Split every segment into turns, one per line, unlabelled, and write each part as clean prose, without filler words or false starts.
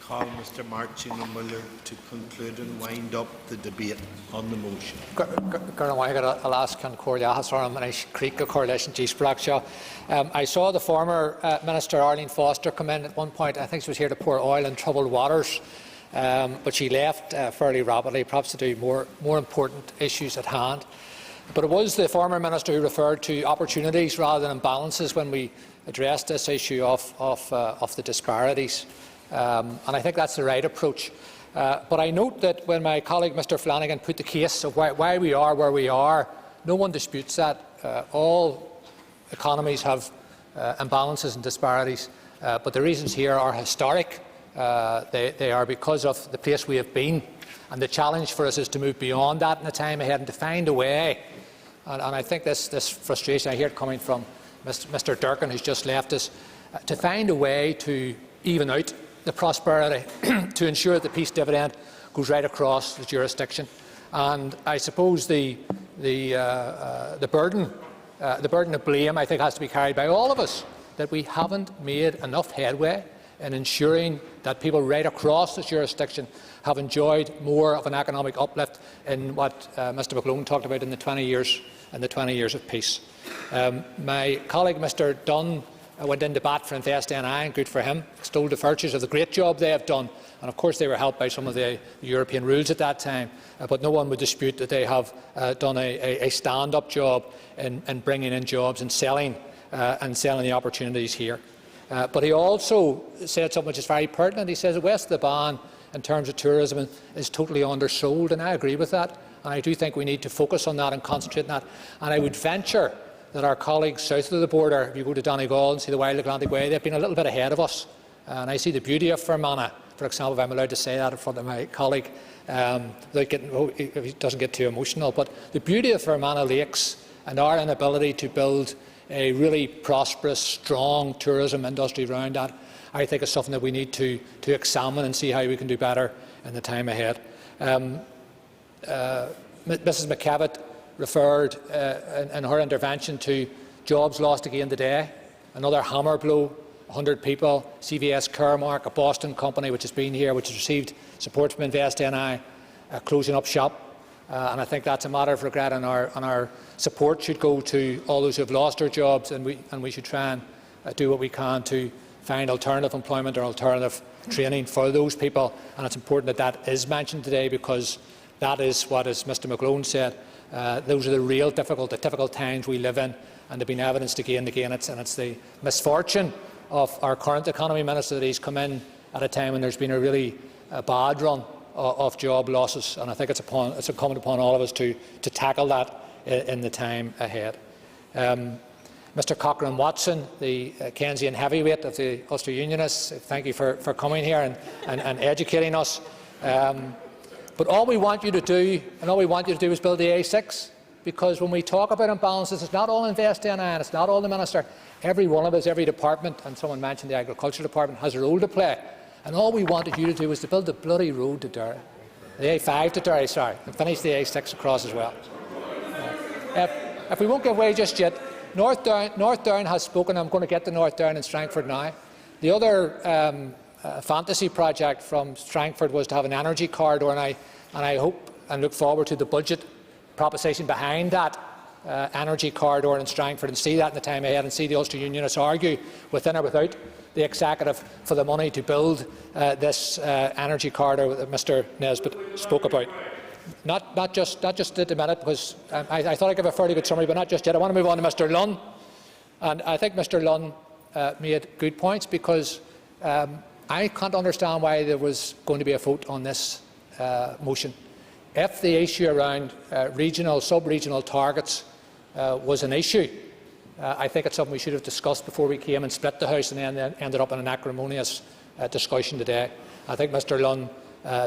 call Mr Martin Muller to conclude and wind up the debate on the motion.
I saw the former Minister Arlene Foster come in at one point. I think she was here to pour oil in troubled waters, but she left fairly rapidly, perhaps to do more important issues at hand. But it was the former Minister who referred to opportunities rather than imbalances when we addressed this issue of the disparities. And I think that's the right approach. But I note that when my colleague Mr Flanagan put the case of why we are where we are, no one disputes that. All economies have imbalances and disparities, but the reasons here are historic. They are because of the place we have been, and the challenge for us is to move beyond that in the time ahead and to find a way. And I think this frustration, I hear it coming from Mr Durkan, who's just left us, to find a way to even out the prosperity, to ensure that the peace dividend goes right across the jurisdiction. And I suppose the burden of blame, I think, has to be carried by all of us, that we haven't made enough headway in ensuring that people right across the jurisdiction have enjoyed more of an economic uplift in what Mr McLone talked about in the 20 years of peace. My colleague Mr Dunn went into bat for Invest NI, and good for him, extolled the virtues of the great job they have done. And of course they were helped by some of the European rules at that time, but no one would dispute that they have done a stand-up job in bringing in jobs and selling the opportunities here. But he also said something which is very pertinent. He says the west of the Ban, in terms of tourism, is totally undersold, and I agree with that. And I do think we need to focus on that and concentrate on that. And I would venture that our colleagues south of the border, if you go to Donegal and see the Wild Atlantic Way, they've been a little bit ahead of us. And I see the beauty of Fermanagh, for example, if I'm allowed to say that in front of my colleague, if he doesn't get too emotional. But the beauty of Fermanagh Lakes and our inability to build a really prosperous, strong tourism industry around that, I think is something that we need to examine and see how we can do better in the time ahead. Mrs McKevitt referred in her intervention to jobs lost again today, another hammer blow, 100 people, CVS Caremark, a Boston company which has been here, which has received support from Invest NI, closing up shop. And I think that's a matter of regret, and our support should go to all those who have lost their jobs, and we should try and do what we can to find alternative employment or alternative training for those people. And it's important that that is mentioned today, because that is what, as Mr McLone said, those are the real difficult times we live in, and they've been evidenced again and again. It's the misfortune of our current economy minister that he's come in at a time when there's been a really bad run of job losses, and I think it's incumbent upon all of us to tackle that in the time ahead. Mr Cochrane Watson, the Keynesian heavyweight of the Ulster Unionists, thank you for coming here and educating us. But all we want you to do, is build the A6, because when we talk about imbalances, it's not all Invest NI and it's not all the minister. Every one of us, every department, and someone mentioned the Agriculture Department, has a role to play. And all we wanted you to do was to build the bloody road to Derry, the A5 to Derry, sorry, and finish the A6 across as well. If we won't give way just yet, North Down has spoken. I'm going to get to North Down and Strangford now. The other fantasy project from Strangford was to have an energy corridor, and I hope and look forward to the budget proposition behind that energy corridor in Strangford, and see that in the time ahead, and see the Ulster Unionists argue within or without the executive for the money to build this energy corridor that Mr Nesbitt spoke about. Not just at the minute, because I thought I'd give a fairly good summary, but not just yet. I want to move on to Mr Lunn, and I think Mr Lunn made good points, because I can't understand why there was going to be a vote on this motion. If the issue around regional, sub-regional targets was an issue, I think it's something we should have discussed before we came and split the House, and then ended up in an acrimonious discussion today. I think Mr Lunn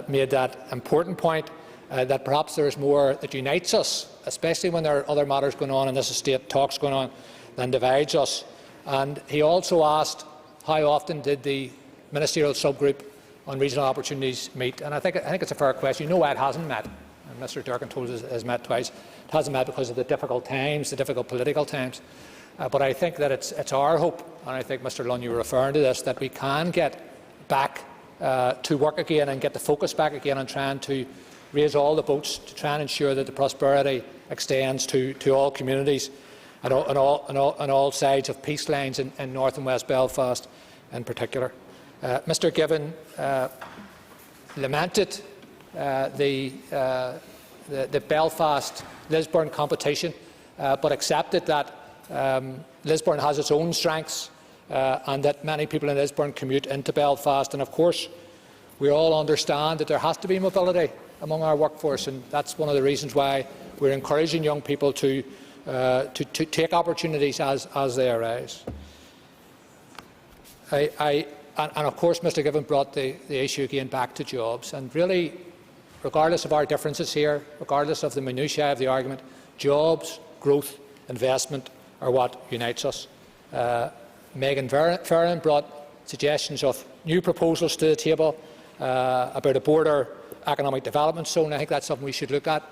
made that important point, that perhaps there is more that unites us, especially when there are other matters going on in this estate, talks going on, than divides us. And he also asked how often did the ministerial subgroup on regional opportunities meet, and I think it's a fair question. You know why it hasn't met, and Mr Durkan told us it has met twice. It hasn't met because of the difficult times, the difficult political times. But I think that it's our hope, and I think Mr Lunn, you were referring to this, that we can get back to work again and get the focus back again on trying to raise all the boats to try and ensure that the prosperity extends to all communities and on all sides of peace lines in North and West Belfast in particular. Mr Given lamented the Belfast-Lisburn competition, but accepted that Lisburn has its own strengths and that many people in Lisburn commute into Belfast. And of course, we all understand that there has to be mobility among our workforce, and that's one of the reasons why we're encouraging young people to take opportunities as they arise. And of course, Mr Given brought the issue again back to jobs. And really, regardless of our differences here, regardless of the minutiae of the argument, jobs, growth, investment are what unites us. Megan Ferran brought suggestions of new proposals to the table about a border economic development zone. I think that's something we should look at.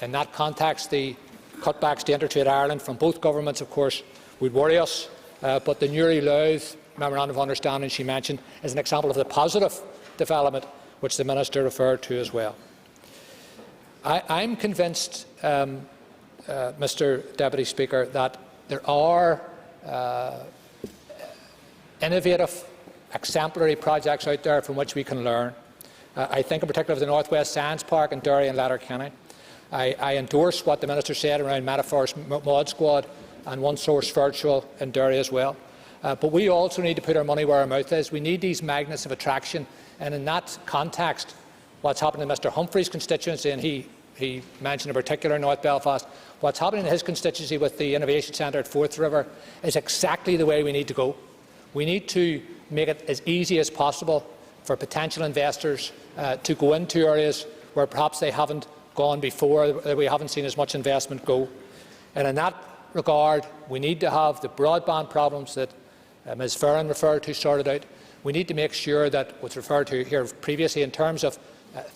In that context, the cutbacks to Intertrade Ireland from both governments, of course, would worry us. But the Newry Louth Memorandum of Understanding she mentioned is an example of the positive development which the Minister referred to as well. I'm convinced, Mr Deputy Speaker, that there are innovative, exemplary projects out there from which we can learn. I think in particular of the North West Science Park in Derry and Letterkenny. I endorse what the Minister said around Metaphor's Mod Squad and One Source Virtual in Derry as well. But we also need to put our money where our mouth is. We need these magnets of attraction, and in that context, what's happening in Mr Humphrey's constituency, and he mentioned in particular North Belfast, what's happening in his constituency with the Innovation Centre at Forth River is exactly the way we need to go. We need to make it as easy as possible for potential investors to go into areas where perhaps they haven't gone before, that we haven't seen as much investment go. And in that regard, we need to have the broadband problems that Ms Ferran referred to sorted out. We need to make sure that what's referred to here previously in terms of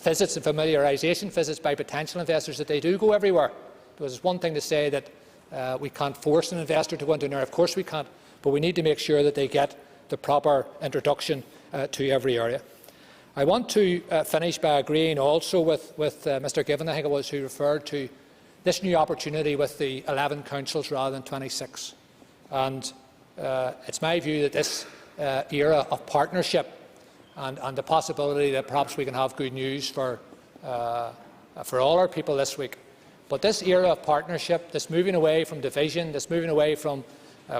visits and familiarisation visits by potential investors, that they do go everywhere. Because it's one thing to say that we can't force an investor to go into an area. Of course we can't. But we need to make sure that they get the proper introduction to every area. I want to finish by agreeing also with Mr Given, I think it was, who referred to this new opportunity with the 11 councils rather than 26. And it's my view that this era of partnership and the possibility that perhaps we can have good news for all our people this week. But this era of partnership, this moving away from division, this moving away from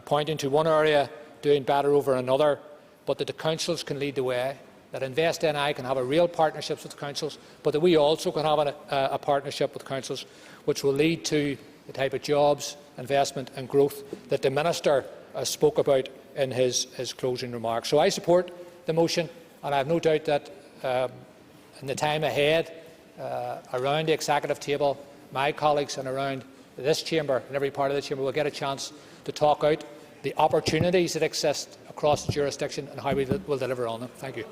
pointing to one area doing better over another, but that the councils can lead the way, that Invest NI can have a real partnership with councils, but that we also can have a partnership with councils which will lead to the type of jobs, investment and growth that the Minister spoke about in his closing remarks. So I support the motion, and I have no doubt that in the time ahead, around the executive table, my colleagues and around this chamber and every part of the chamber will get a chance to talk out the opportunities that exist across the jurisdiction and how we will deliver on them. Thank you.